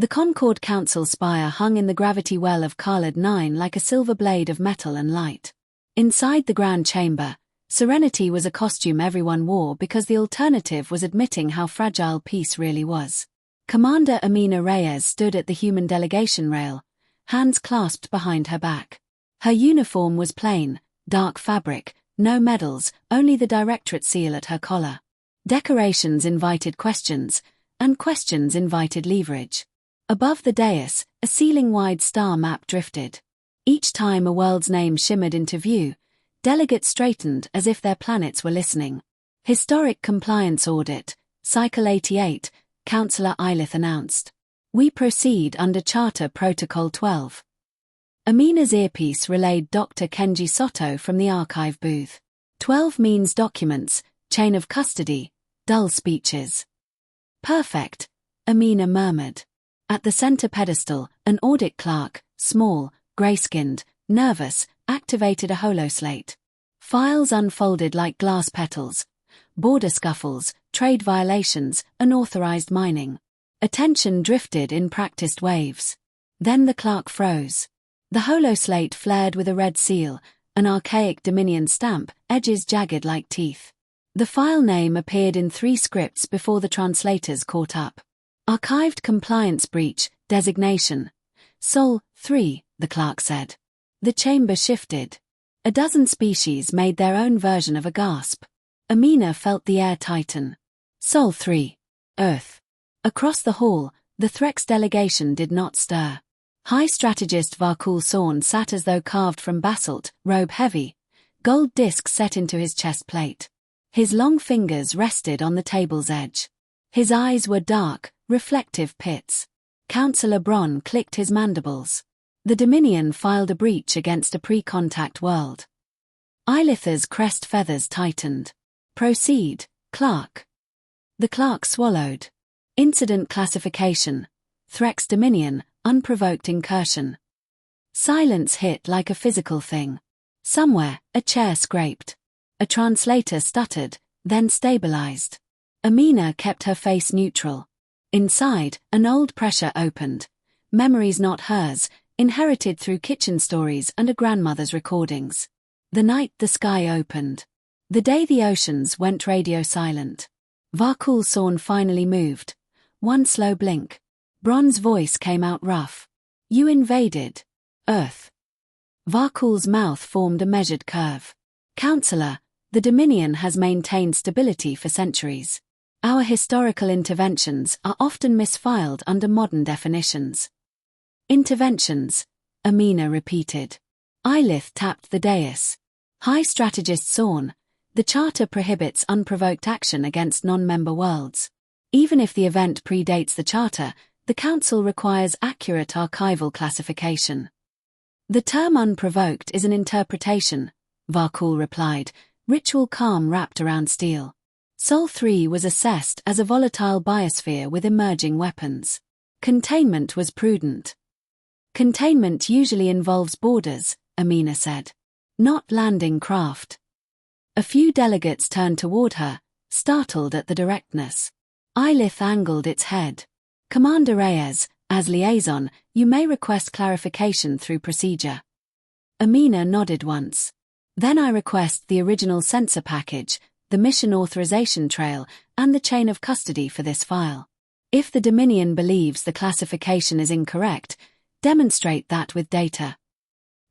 The Concord Council spire hung in the gravity well of Khaled 9 like a silver blade of metal and light. Inside the grand chamber, serenity was a costume everyone wore because the alternative was admitting how fragile peace really was. Commander Amina Reyes stood at the human delegation rail, hands clasped behind her back. Her uniform was plain, dark fabric, no medals, only the directorate seal at her collar. Decorations invited questions, and questions invited leverage. Above the dais, a ceiling-wide star map drifted. Each time a world's name shimmered into view, delegates straightened as if their planets were listening. Historic compliance audit, Cycle 88, Councillor Eilith announced. We proceed under Charter Protocol 12. Amina's earpiece relayed Dr. Kenji Soto from the archive booth. 12 means documents, chain of custody, dull speeches. Perfect, Amina murmured. At the center pedestal, an audit clerk, small, grey-skinned, nervous, activated a holoslate. Files unfolded like glass petals. Border scuffles, trade violations, unauthorized mining. Attention drifted in practiced waves. Then the clerk froze. The holoslate flared with a red seal, an archaic Dominion stamp, edges jagged like teeth. The file name appeared in 3 scripts before the translators caught up. Archived compliance breach, designation. Sol. 3, the clerk said. The chamber shifted. A dozen species made their own version of a gasp. Amina felt the air tighten. Sol. 3. Earth. Across the hall, the Threx delegation did not stir. High strategist Varkul Sorn sat as though carved from basalt, robe heavy, gold disc set into his chest plate. His long fingers rested on the table's edge. His eyes were dark, reflective pits. Councillor Bron clicked his mandibles. The Dominion filed a breach against a pre-contact world. Eilith's crest feathers tightened. Proceed, clerk. The clerk swallowed. Incident classification. Threx Dominion, unprovoked incursion. Silence hit like a physical thing. Somewhere, a chair scraped. A translator stuttered, then stabilized. Amina kept her face neutral. Inside, an old pressure opened. Memories not hers, inherited through kitchen stories and a grandmother's recordings. The night the sky opened. The day the oceans went radio silent. Varkul Sorn finally moved. One slow blink. Bron's voice came out rough. You invaded Earth. Varkul's mouth formed a measured curve. Councillor, the Dominion has maintained stability for centuries. Our historical interventions are often misfiled under modern definitions. Interventions, Amina repeated. Eilith tapped the dais. High Strategist Sorn, the Charter prohibits unprovoked action against non-member worlds. Even if the event predates the Charter, the Council requires accurate archival classification. The term unprovoked is an interpretation, Varkul replied, ritual calm wrapped around steel. Sol 3 was assessed as a volatile biosphere with emerging weapons. Containment was prudent. Containment usually involves borders, Amina said. Not landing craft. A few delegates turned toward her, startled at the directness. Eilith angled its head. Commander Reyes, as liaison, you may request clarification through procedure. Amina nodded once. Then I request the original sensor package, the mission authorization trail, and the chain of custody for this file. If the Dominion believes the classification is incorrect, demonstrate that with data.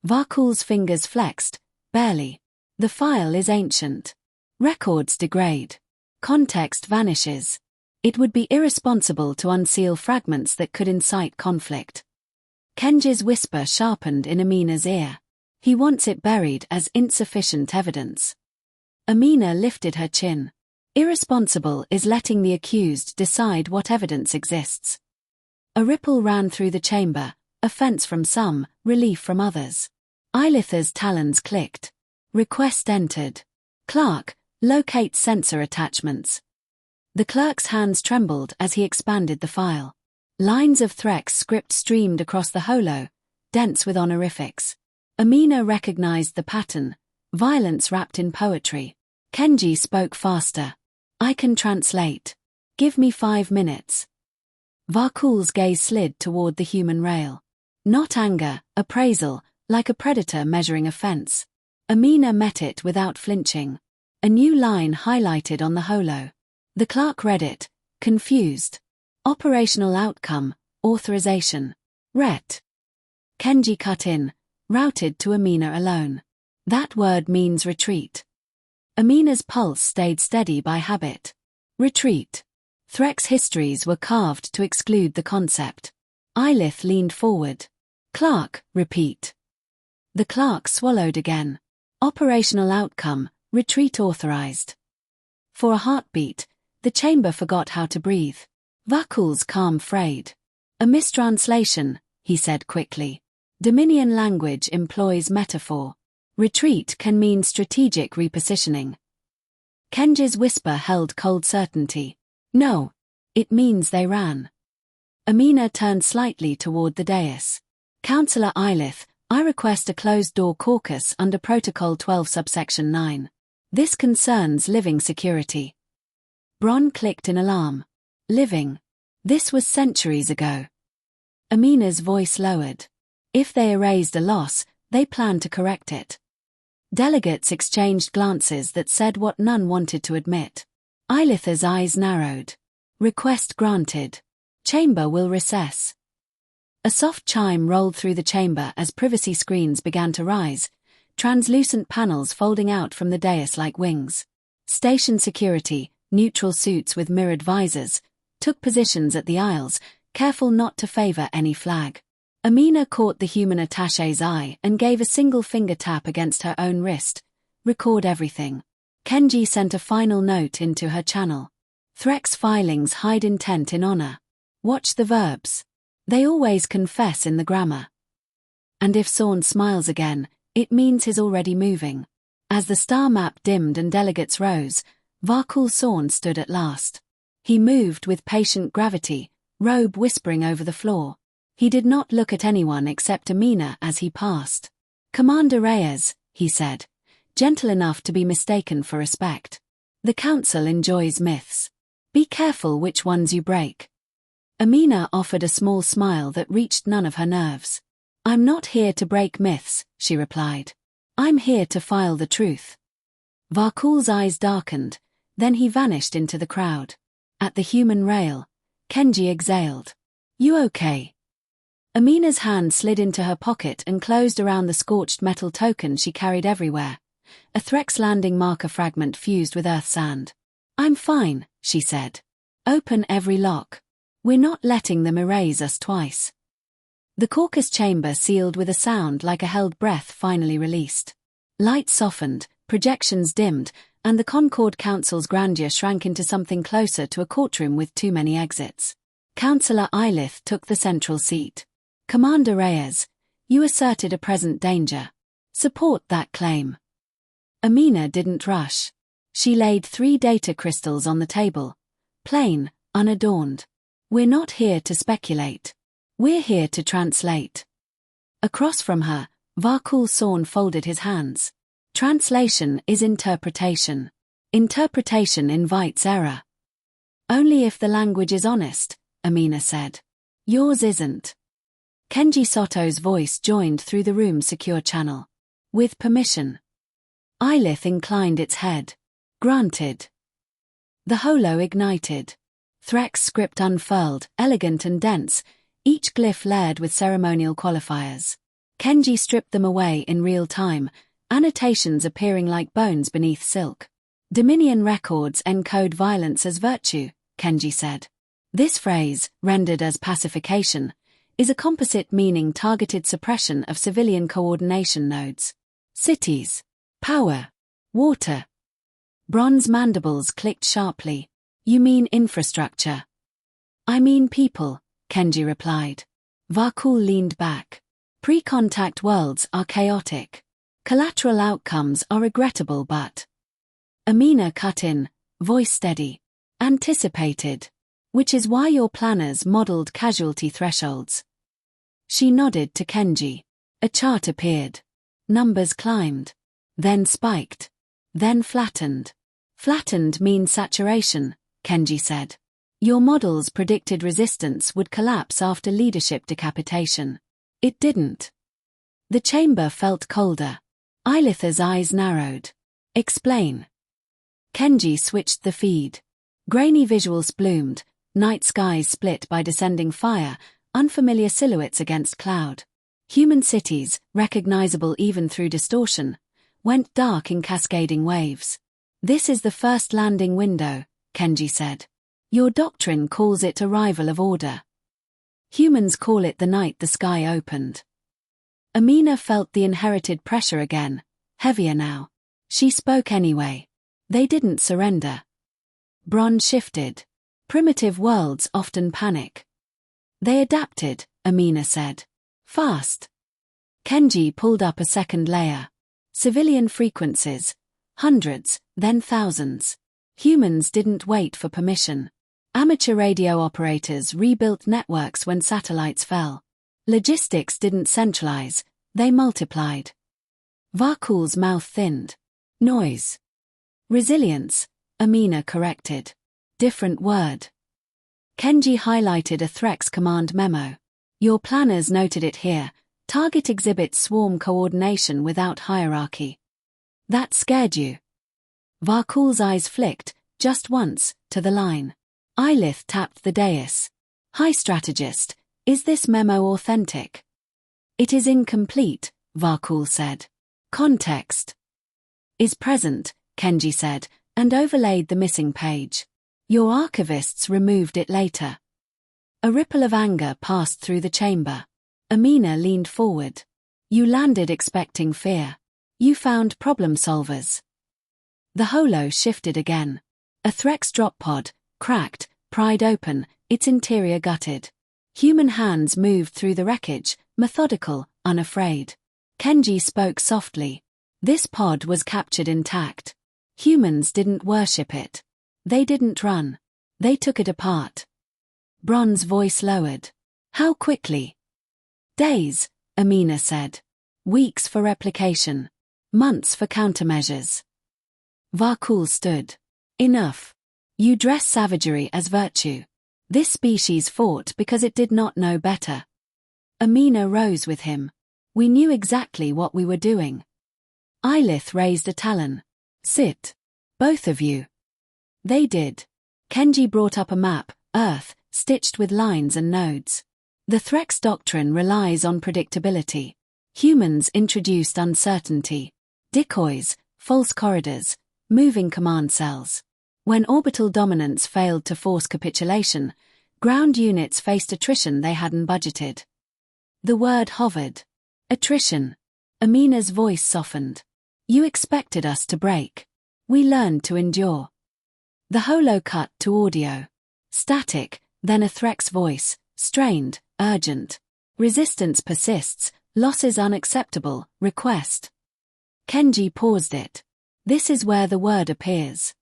Varkul's fingers flexed, barely. The file is ancient. Records degrade. Context vanishes. It would be irresponsible to unseal fragments that could incite conflict. Kenji's whisper sharpened in Amina's ear. He wants it buried as insufficient evidence. Amina lifted her chin. Irresponsible is letting the accused decide what evidence exists. A ripple ran through the chamber, offense from some, relief from others. Eilith's talons clicked. Request entered. Clerk, locate sensor attachments. The clerk's hands trembled as he expanded the file. Lines of Threx script streamed across the holo, dense with honorifics. Amina recognized the pattern, violence wrapped in poetry. Kenji spoke faster. I can translate. Give me 5 minutes. Varkul's gaze slid toward the human rail. Not anger, appraisal, like a predator measuring a fence. Amina met it without flinching. A new line highlighted on the holo. The clerk read it, confused. Operational outcome, authorization. RET. Kenji cut in, routed to Amina alone. That word means retreat. Amina's pulse stayed steady by habit. Retreat. Threk's histories were carved to exclude the concept. Eilith leaned forward. Clerk, repeat. The clerk swallowed again. Operational outcome, retreat authorized. For a heartbeat, the chamber forgot how to breathe. Varkul's calm frayed. A mistranslation, he said quickly. Dominion language employs metaphor. Retreat can mean strategic repositioning. Kenji's whisper held cold certainty. No. It means they ran. Amina turned slightly toward the dais. Councillor Eilith, I request a closed-door caucus under Protocol 12 subsection 9. This concerns living security. Bron clicked in alarm. Living. This was centuries ago. Amina's voice lowered. If they erased a loss, they planned to correct it. Delegates exchanged glances that said what none wanted to admit. Eilith's eyes narrowed. Request granted. Chamber will recess. A soft chime rolled through the chamber as privacy screens began to rise, translucent panels folding out from the dais like wings. Station security, neutral suits with mirrored visors, took positions at the aisles, careful not to favor any flag. Amina caught the human attaché's eye and gave a single finger tap against her own wrist. Record everything. Kenji sent a final note into her channel. Threk's filings hide intent in honor. Watch the verbs. They always confess in the grammar. And if Sorn smiles again, it means he's already moving. As the star map dimmed and delegates rose, Varkul Sorn stood at last. He moved with patient gravity, robe whispering over the floor. He did not look at anyone except Amina as he passed. Commander Reyes, he said, gentle enough to be mistaken for respect. The council enjoys myths. Be careful which ones you break. Amina offered a small smile that reached none of her nerves. I'm not here to break myths, she replied. I'm here to file the truth. Varkul's eyes darkened, then he vanished into the crowd. At the human rail, Kenji exhaled. You okay? Amina's hand slid into her pocket and closed around the scorched metal token she carried everywhere. A Threx landing marker fragment fused with earth sand. I'm fine, she said. Open every lock. We're not letting them erase us twice. The caucus chamber sealed with a sound like a held breath finally released. Lights softened, projections dimmed, and the Concord Council's grandeur shrank into something closer to a courtroom with too many exits. Councillor Eilith took the central seat. Commander Reyes, you asserted a present danger. Support that claim. Amina didn't rush. She laid 3 data crystals on the table. Plain, unadorned. We're not here to speculate. We're here to translate. Across from her, Varkul Sorn folded his hands. Translation is interpretation. Interpretation invites error. Only if the language is honest, Amina said. Yours isn't. Kenji Soto's voice joined through the room's secure channel. With permission. Eilith inclined its head. Granted. The holo ignited. Threk's script unfurled, elegant and dense, each glyph layered with ceremonial qualifiers. Kenji stripped them away in real time, annotations appearing like bones beneath silk. Dominion records encode violence as virtue, Kenji said. This phrase, rendered as pacification, is a composite meaning targeted suppression of civilian coordination nodes. Cities. Power. Water. Bronze mandibles clicked sharply. You mean infrastructure? I mean people, Kenji replied. Varkul leaned back. Pre-contact worlds are chaotic. Collateral outcomes are regrettable but... Amina cut in, voice steady. Anticipated. Which is why your planners modeled casualty thresholds. She nodded to Kenji. A chart appeared. Numbers climbed. Then spiked. Then flattened. Flattened means saturation, Kenji said. Your models predicted resistance would collapse after leadership decapitation. It didn't. The chamber felt colder. Eilitha's eyes narrowed. Explain. Kenji switched the feed. Grainy visuals bloomed, night skies split by descending fire, unfamiliar silhouettes against cloud. Human cities, recognizable even through distortion, went dark in cascading waves. This is the first landing window, Kenji said. Your doctrine calls it arrival of order. Humans call it the night the sky opened. Amina felt the inherited pressure again, heavier now. She spoke anyway. They didn't surrender. Bron shifted. Primitive worlds often panic. They adapted, Amina said. Fast. Kenji pulled up a second layer. Civilian frequencies. Hundreds, then thousands. Humans didn't wait for permission. Amateur radio operators rebuilt networks when satellites fell. Logistics didn't centralize, they multiplied. Varkul's mouth thinned. Noise. Resilience, Amina corrected. Different word. Kenji highlighted a Threx command memo. Your planners noted it here. Target exhibits swarm coordination without hierarchy. That scared you. Varkul's eyes flicked, just once, to the line. Eilith tapped the dais. High strategist, is this memo authentic? It is incomplete, Varkul said. Context is present, Kenji said, and overlaid the missing page. Your archivists removed it later. A ripple of anger passed through the chamber. Amina leaned forward. You landed expecting fear. You found problem solvers. The holo shifted again. A Threx drop pod, cracked, pried open, its interior gutted. Human hands moved through the wreckage, methodical, unafraid. Kenji spoke softly. This pod was captured intact. Humans didn't worship it. They didn't run. They took it apart. Bron's voice lowered. How quickly? Days, Amina said. Weeks for replication. Months for countermeasures. Varkul stood. Enough. You dress savagery as virtue. This species fought because it did not know better. Amina rose with him. We knew exactly what we were doing. Eilith raised a talon. Sit. Both of you. They did. Kenji brought up a map, Earth, stitched with lines and nodes. The Threx doctrine relies on predictability. Humans introduced uncertainty. Decoys, false corridors, moving command cells. When orbital dominance failed to force capitulation, ground units faced attrition they hadn't budgeted. The word hovered. Attrition. Amina's voice softened. You expected us to break. We learned to endure. The holo cut to audio. Static, then a Threx voice, strained, urgent. Resistance persists, losses unacceptable, request. Kenji paused it. This is where the word appears.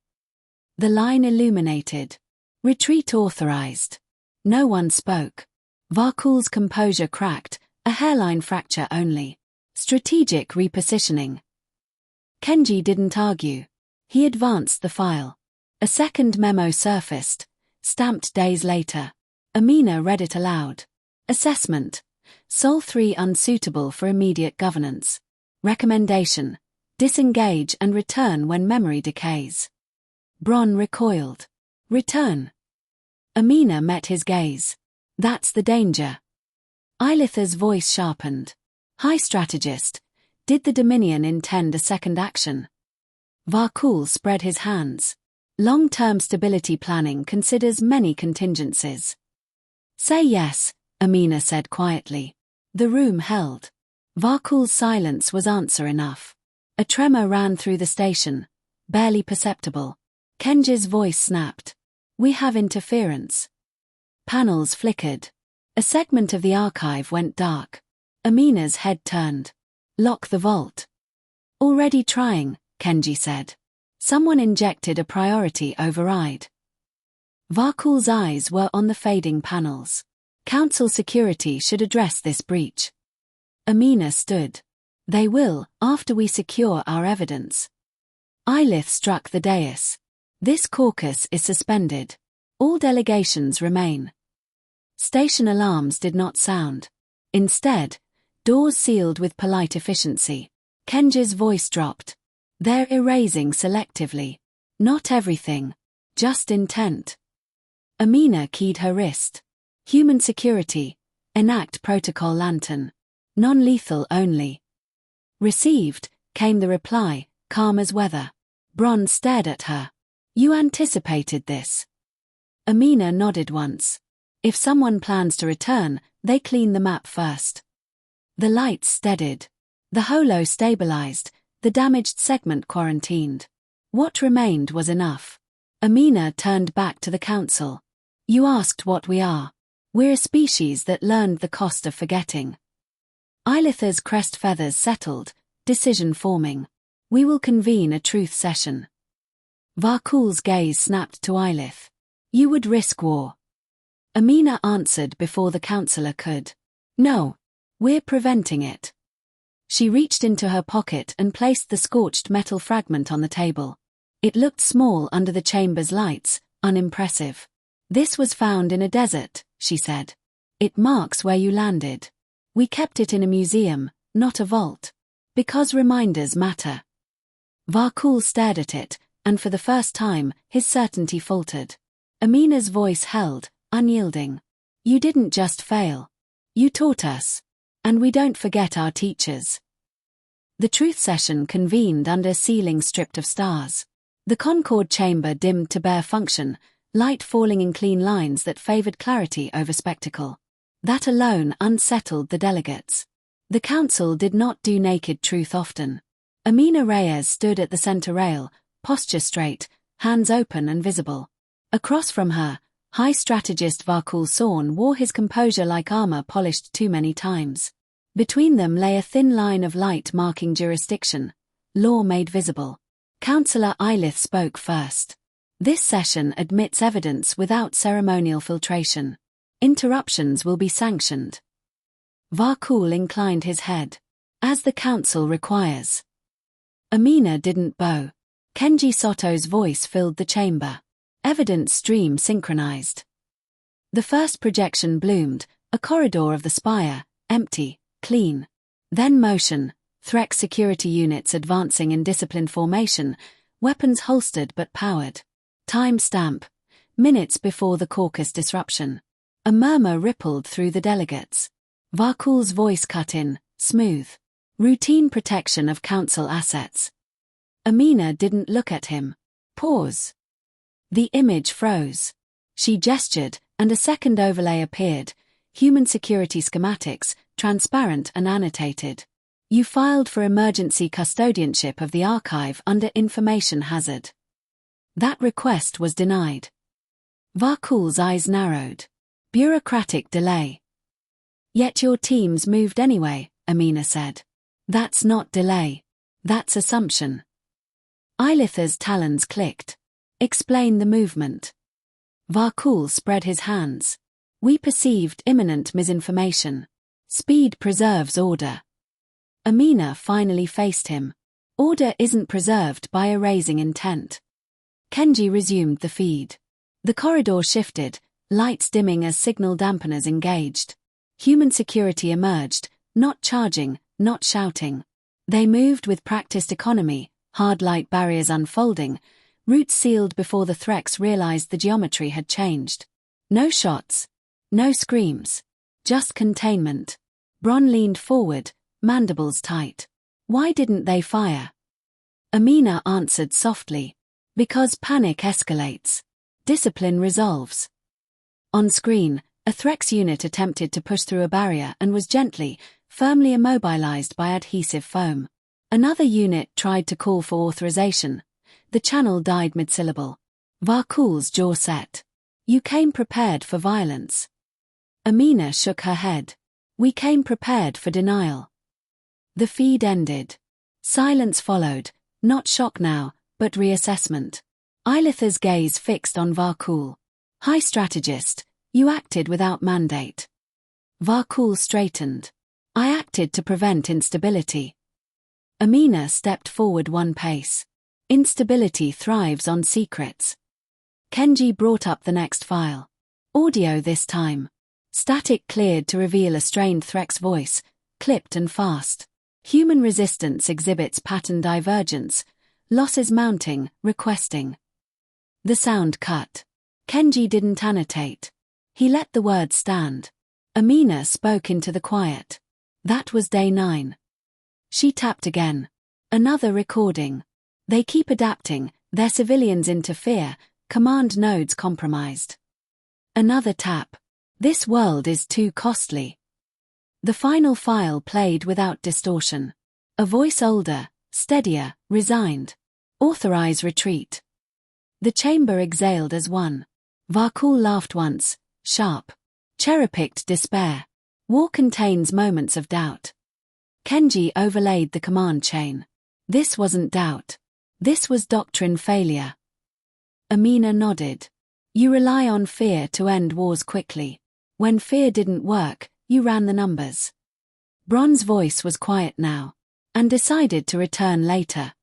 The line illuminated. Retreat authorized. No one spoke. Varkul's composure cracked, a hairline fracture only. Strategic repositioning. Kenji didn't argue. He advanced the file. A second memo surfaced, stamped days later. Amina read it aloud. Assessment. Sol 3 unsuitable for immediate governance. Recommendation. Disengage and return when memory decays. Bron recoiled. Return. Amina met his gaze. That's the danger. Eilitha's voice sharpened. High strategist. Did the Dominion intend a second action? Varkul spread his hands. Long-term stability planning considers many contingencies. Say yes, Amina said quietly. The room held. Varkul's silence was answer enough. A tremor ran through the station, barely perceptible. Kenji's voice snapped. We have interference. Panels flickered. A segment of the archive went dark. Amina's head turned. Lock the vault. Already trying, Kenji said. Someone injected a priority override. Varkul's eyes were on the fading panels. Council security should address this breach. Amina stood. They will, after we secure our evidence. Eilith struck the dais. This caucus is suspended. All delegations remain. Station alarms did not sound. Instead, doors sealed with polite efficiency. Kenji's voice dropped. They're erasing selectively. Not everything. Just intent. Amina keyed her wrist. Human security. Enact protocol lantern. Non-lethal only. Received, came the reply, calm as weather. Bron stared at her. You anticipated this. Amina nodded once. If someone plans to return, they clean the map first. The lights steadied. The holo stabilized, the damaged segment quarantined. What remained was enough. Amina turned back to the council. You asked what we are. We're a species that learned the cost of forgetting. Eilitha's crest feathers settled, decision forming. We will convene a truth session. Varkul's gaze snapped to Eilith. You would risk war. Amina answered before the councillor could. No. We're preventing it. She reached into her pocket and placed the scorched metal fragment on the table. It looked small under the chamber's lights, unimpressive. This was found in a desert, she said. It marks where you landed. We kept it in a museum, not a vault. Because reminders matter. Varkul stared at it, and for the first time, his certainty faltered. Amina's voice held, unyielding. You didn't just fail. You taught us. And we don't forget our teachers. The truth session convened under a ceiling stripped of stars. The Concord chamber dimmed to bare function, light falling in clean lines that favored clarity over spectacle. That alone unsettled the delegates. The council did not do naked truth often. Amina Reyes stood at the center rail, posture straight, hands open and visible. Across from her, high strategist Varkul Sorn wore his composure like armor polished too many times. Between them lay a thin line of light marking jurisdiction, law made visible. Councillor Eilith spoke first. This session admits evidence without ceremonial filtration. Interruptions will be sanctioned. Varkul inclined his head. As the council requires. Amina didn't bow. Kenji Soto's voice filled the chamber. Evidence stream synchronized. The first projection bloomed, a corridor of the spire, empty, clean. Then motion, Threx security units advancing in disciplined formation, weapons holstered but powered. Time stamp, minutes before the caucus disruption. A murmur rippled through the delegates. Varkul's voice cut in, smooth. Routine protection of council assets. Amina didn't look at him. Pause. The image froze. She gestured, and a second overlay appeared. Human security schematics, transparent and annotated. You filed for emergency custodianship of the archive under information hazard. That request was denied. Varkul's eyes narrowed. Bureaucratic delay. Yet your teams moved anyway, Amina said. That's not delay. That's assumption. Eilitha's talons clicked. Explain the movement. Varkul spread his hands. We perceived imminent misinformation. Speed preserves order. Amina finally faced him. Order isn't preserved by erasing intent. Kenji resumed the feed. The corridor shifted, lights dimming as signal dampeners engaged. Human security emerged, not charging, not shouting. They moved with practiced economy, hard light barriers unfolding, routes sealed before the Threx realized the geometry had changed. No shots. No screams. Just containment. Bron leaned forward, mandibles tight. Why didn't they fire? Amina answered softly. Because panic escalates. Discipline resolves. On screen, a Threx unit attempted to push through a barrier and was gently, firmly immobilized by adhesive foam. Another unit tried to call for authorization. The channel died mid-syllable. Varkul's jaw set. You came prepared for violence. Amina shook her head. We came prepared for denial. The feed ended. Silence followed, not shock now, but reassessment. Eilitha's gaze fixed on Varkul. High strategist, you acted without mandate. Varkul straightened. I acted to prevent instability. Amina stepped forward one pace. Instability thrives on secrets. Kenji brought up the next file. Audio this time. Static cleared to reveal a strained Threx voice, clipped and fast. Human resistance exhibits pattern divergence. Losses mounting, requesting. The sound cut. Kenji didn't annotate. He let the words stand. Amina spoke into the quiet. That was day 9. She tapped again. Another recording. They keep adapting, their civilians interfere, command nodes compromised. Another tap. This world is too costly. The final file played without distortion. A voice older, steadier, resigned. Authorize retreat. The chamber exhaled as one. Vakul laughed once, sharp. Cherry-picked despair. War contains moments of doubt. Kenji overlaid the command chain. This wasn't doubt. This was doctrine failure. Amina nodded. You rely on fear to end wars quickly. When fear didn't work, you ran the numbers. Bron's voice was quiet now, and decided to return later.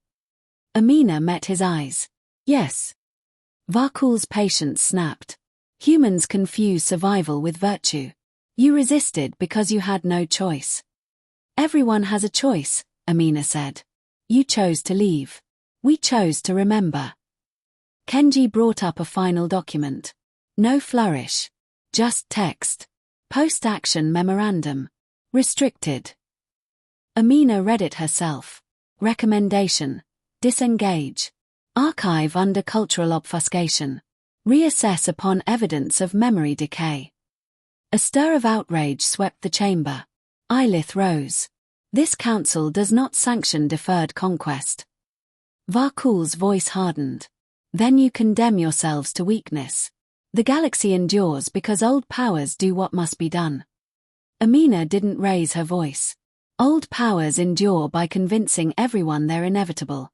Amina met his eyes. Yes. Vakul's patience snapped. Humans confuse survival with virtue. You resisted because you had no choice. Everyone has a choice, Amina said. You chose to leave. We chose to remember. Kenji brought up a final document. No flourish. Just text. Post-action memorandum. Restricted. Amina read it herself. Recommendation. Disengage. Archive under cultural obfuscation. Reassess upon evidence of memory decay. A stir of outrage swept the chamber. Eilith rose. This council does not sanction deferred conquest. Vakul's voice hardened. Then you condemn yourselves to weakness. The galaxy endures because old powers do what must be done. Amina didn't raise her voice. Old powers endure by convincing everyone they're inevitable.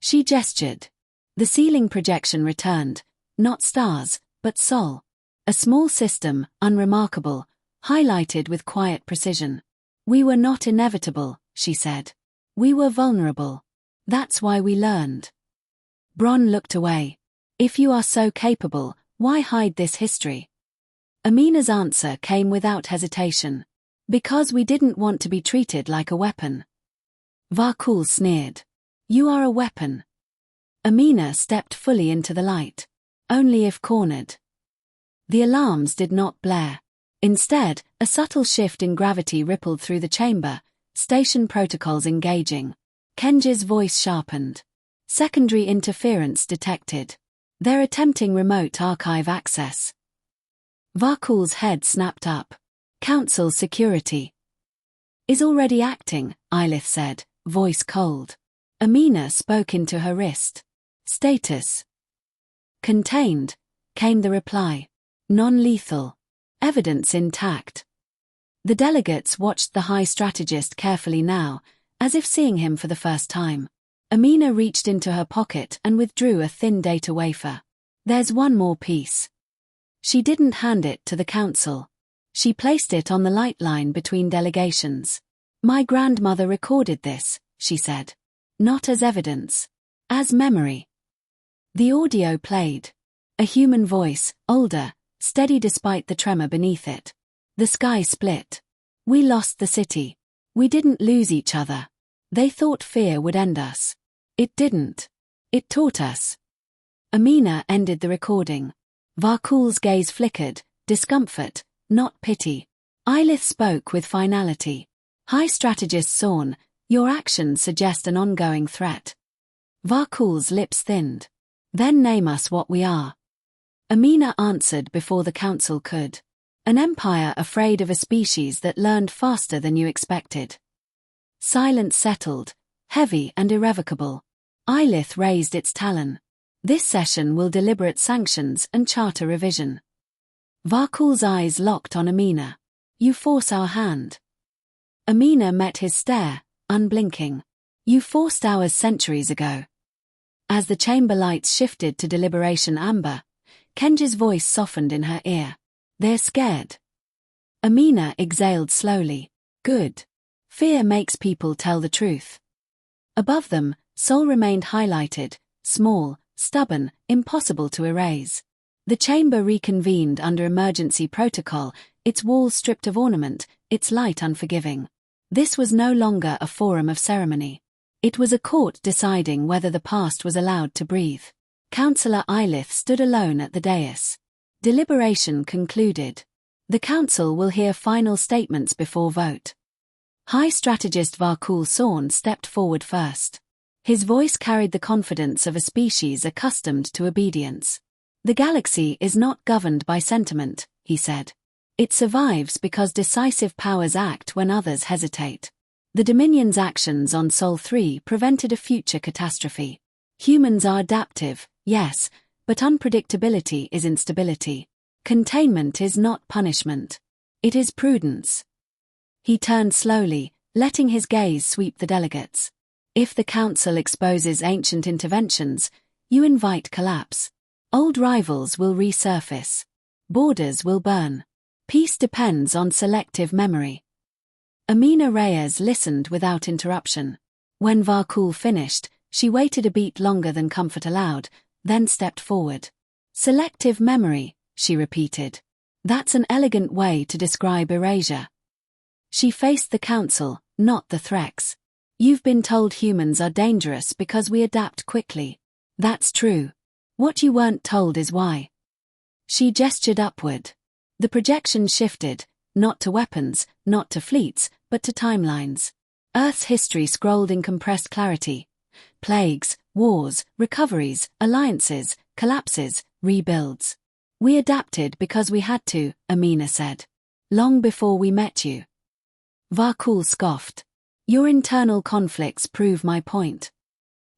She gestured. The ceiling projection returned, not stars, but Sol. A small system, unremarkable, highlighted with quiet precision. We were not inevitable, she said. We were vulnerable. That's why we learned. Bron looked away. If you are so capable, why hide this history? Amina's answer came without hesitation. Because we didn't want to be treated like a weapon. Vakul sneered. You are a weapon. Amina stepped fully into the light. Only if cornered. The alarms did not blare. Instead, a subtle shift in gravity rippled through the chamber, station protocols engaging. Kenji's voice sharpened. Secondary interference detected. They're attempting remote archive access. Vakul's head snapped up. Council security. Is already acting, Eilith said, voice cold. Amina spoke into her wrist. Status. Contained, came the reply. Non-lethal. Evidence intact. The delegates watched the high strategist carefully now, as if seeing him for the first time. Amina reached into her pocket and withdrew a thin data wafer. There's one more piece. She didn't hand it to the council. She placed it on the light line between delegations. My grandmother recorded this, she said. Not as evidence. As memory. The audio played. A human voice, older, steady despite the tremor beneath it. The sky split. We lost the city. We didn't lose each other. They thought fear would end us. It didn't. It taught us. Amina ended the recording. Vakul's gaze flickered, discomfort, not pity. Eilith spoke with finality. High strategist Sorn, your actions suggest an ongoing threat. Vakul's lips thinned. Then name us what we are. Amina answered before the council could. An empire afraid of a species that learned faster than you expected. Silence settled, heavy and irrevocable. Eilith raised its talon. This session will deliberate sanctions and charter revision. Vakul's eyes locked on Amina. You force our hand. Amina met his stare, unblinking. You forced ours centuries ago. As the chamber lights shifted to deliberation amber, Kenji's voice softened in her ear. They're scared. Amina exhaled slowly. Good. Fear makes people tell the truth. Above them, Sol remained highlighted, small, stubborn, impossible to erase. The chamber reconvened under emergency protocol, its walls stripped of ornament, its light unforgiving. This was no longer a forum of ceremony. It was a court deciding whether the past was allowed to breathe. Councillor Eilith stood alone at the dais. Deliberation concluded. The council will hear final statements before vote. High Strategist Varkul Sorn stepped forward first. His voice carried the confidence of a species accustomed to obedience. The galaxy is not governed by sentiment, he said. It survives because decisive powers act when others hesitate. The Dominion's actions on Sol 3 prevented a future catastrophe. Humans are adaptive, yes, but unpredictability is instability. Containment is not punishment. It is prudence. He turned slowly, letting his gaze sweep the delegates. If the council exposes ancient interventions, you invite collapse. Old rivals will resurface. Borders will burn. Peace depends on selective memory. Amina Reyes listened without interruption. When Varkul finished, she waited a beat longer than comfort allowed, then stepped forward. Selective memory, she repeated. That's an elegant way to describe erasure. She faced the council, not the threats. You've been told humans are dangerous because we adapt quickly. That's true. What you weren't told is why. She gestured upward. The projection shifted, not to weapons, not to fleets, but to timelines. Earth's history scrolled in compressed clarity. Plagues, wars, recoveries, alliances, collapses, rebuilds. We adapted because we had to, Amina said. Long before we met you. Varkul scoffed. Your internal conflicts prove my point.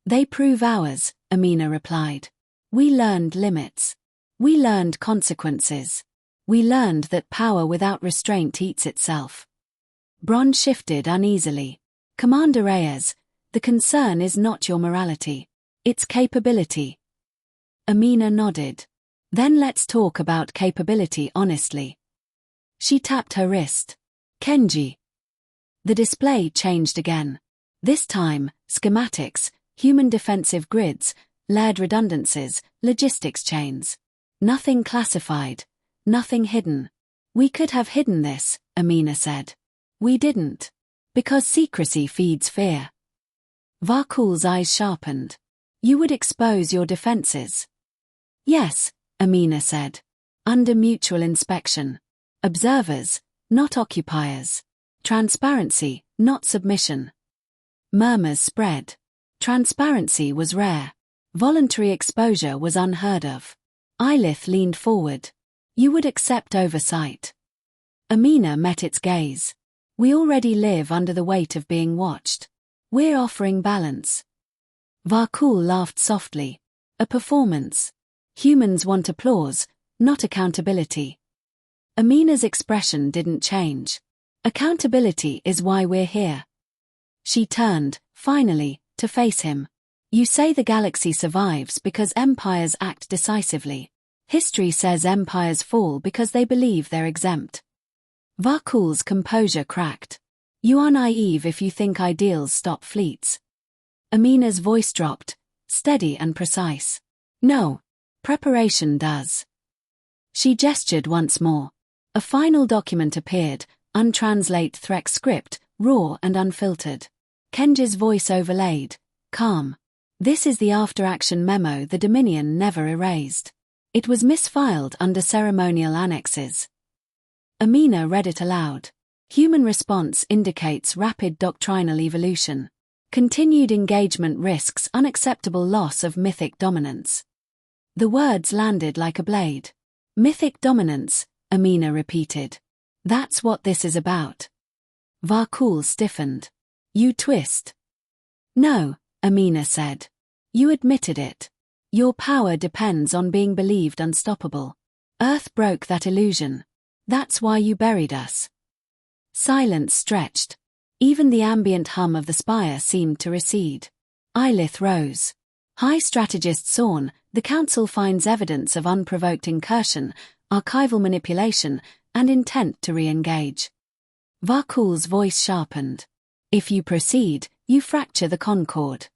They prove ours, Amina replied. We learned limits. We learned consequences. We learned that power without restraint eats itself. Bron shifted uneasily. Commander Reyes, the concern is not your morality. It's capability. Amina nodded. Then let's talk about capability honestly. She tapped her wrist. Kenji. The display changed again. This time, schematics, human defensive grids, layered redundancies, logistics chains. Nothing classified. Nothing hidden. We could have hidden this, Amina said. We didn't. Because secrecy feeds fear. Varkul's eyes sharpened. You would expose your defenses. Yes, Amina said. Under mutual inspection. Observers, not occupiers. Transparency, not submission. Murmurs spread. Transparency was rare. Voluntary exposure was unheard of. Eilith leaned forward. You would accept oversight. Amina met its gaze. We already live under the weight of being watched. We're offering balance. Varkul laughed softly. A performance. Humans want applause, not accountability. Amina's expression didn't change. Accountability is why we're here. She turned, finally, to face him. You say the galaxy survives because empires act decisively. History says empires fall because they believe they're exempt. Varkul's composure cracked. You are naive if you think ideals stop fleets. Amina's voice dropped, steady and precise. No. Preparation does. She gestured once more. A final document appeared, untranslate Threk script, raw and unfiltered. Kenji's voice overlaid, calm. This is the after-action memo the Dominion never erased. It was misfiled under ceremonial annexes. Amina read it aloud. Human response indicates rapid doctrinal evolution. Continued engagement risks unacceptable loss of mythic dominance. The words landed like a blade. Mythic dominance, Amina repeated. That's what this is about. Varkul stiffened. You twist. No, Amina said. You admitted it. Your power depends on being believed unstoppable. Earth broke that illusion. That's why you buried us. Silence stretched. Even the ambient hum of the spire seemed to recede. Eilith rose. High Strategist Sorn, the Council finds evidence of unprovoked incursion, archival manipulation, and intent to re-engage. Varkul's voice sharpened. If you proceed, you fracture the concord.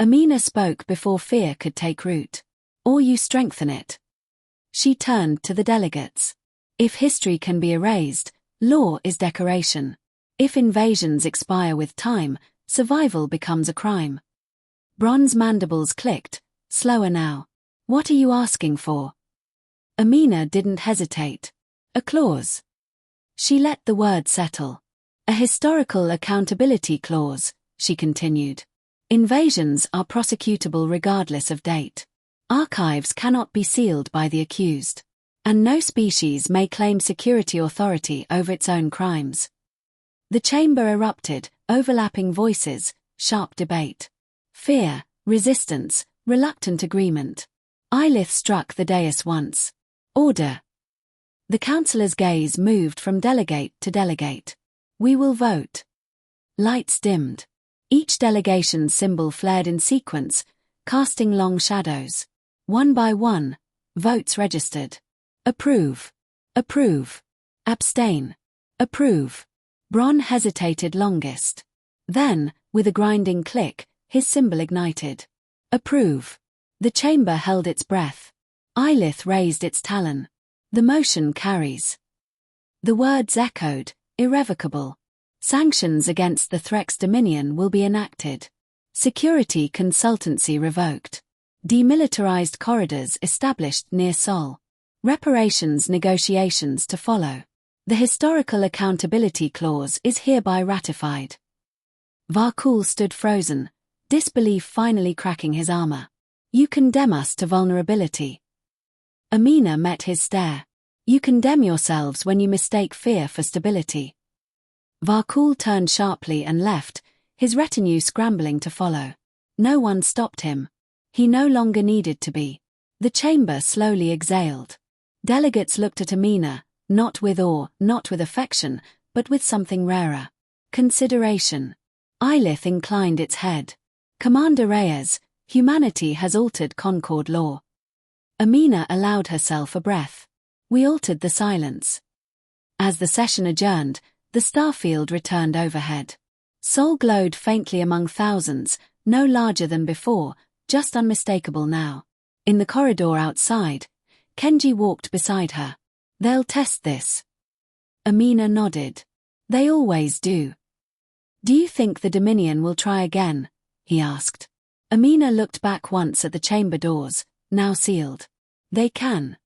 Amina spoke before fear could take root. Or you strengthen it. She turned to the delegates. If history can be erased, law is decoration. If invasions expire with time, survival becomes a crime. Bronze mandibles clicked, slower now. What are you asking for? Amina didn't hesitate. A clause. She let the word settle. A historical accountability clause, she continued. Invasions are prosecutable regardless of date. Archives cannot be sealed by the accused. And no species may claim security authority over its own crimes. The chamber erupted, overlapping voices, sharp debate. Fear, resistance, reluctant agreement. Eilith struck the dais once. Order. The councillor's gaze moved from delegate to delegate. We will vote. Lights dimmed. Each delegation's symbol flared in sequence, casting long shadows. One by one, votes registered. Approve. Approve. Abstain. Approve. Bron hesitated longest. Then, with a grinding click, his symbol ignited. Approve. The chamber held its breath. Eilith raised its talon. The motion carries. The words echoed, irrevocable. Sanctions against the Threx Dominion will be enacted. Security consultancy revoked. Demilitarized corridors established near Sol. Reparations negotiations to follow. The historical accountability clause is hereby ratified. Varkul stood frozen, disbelief finally cracking his armor. You condemn us to vulnerability. Amina met his stare. You condemn yourselves when you mistake fear for stability. Varkul turned sharply and left, his retinue scrambling to follow. No one stopped him. He no longer needed to be. The chamber slowly exhaled. Delegates looked at Amina, not with awe, not with affection, but with something rarer. Consideration. Eilith inclined its head. Commander Reyes, humanity has altered Concord law. Amina allowed herself a breath. We altered the silence. As the session adjourned, the starfield returned overhead. Sol glowed faintly among thousands, no larger than before, just unmistakable now. In the corridor outside, Kenji walked beside her. They'll test this. Amina nodded. They always do. Do you think the Dominion will try again? He asked. Amina looked back once at the chamber doors, now sealed. They can.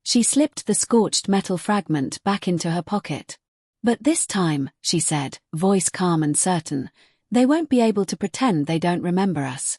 She slipped the scorched metal fragment back into her pocket. But this time, she said, voice calm and certain, they won't be able to pretend they don't remember us.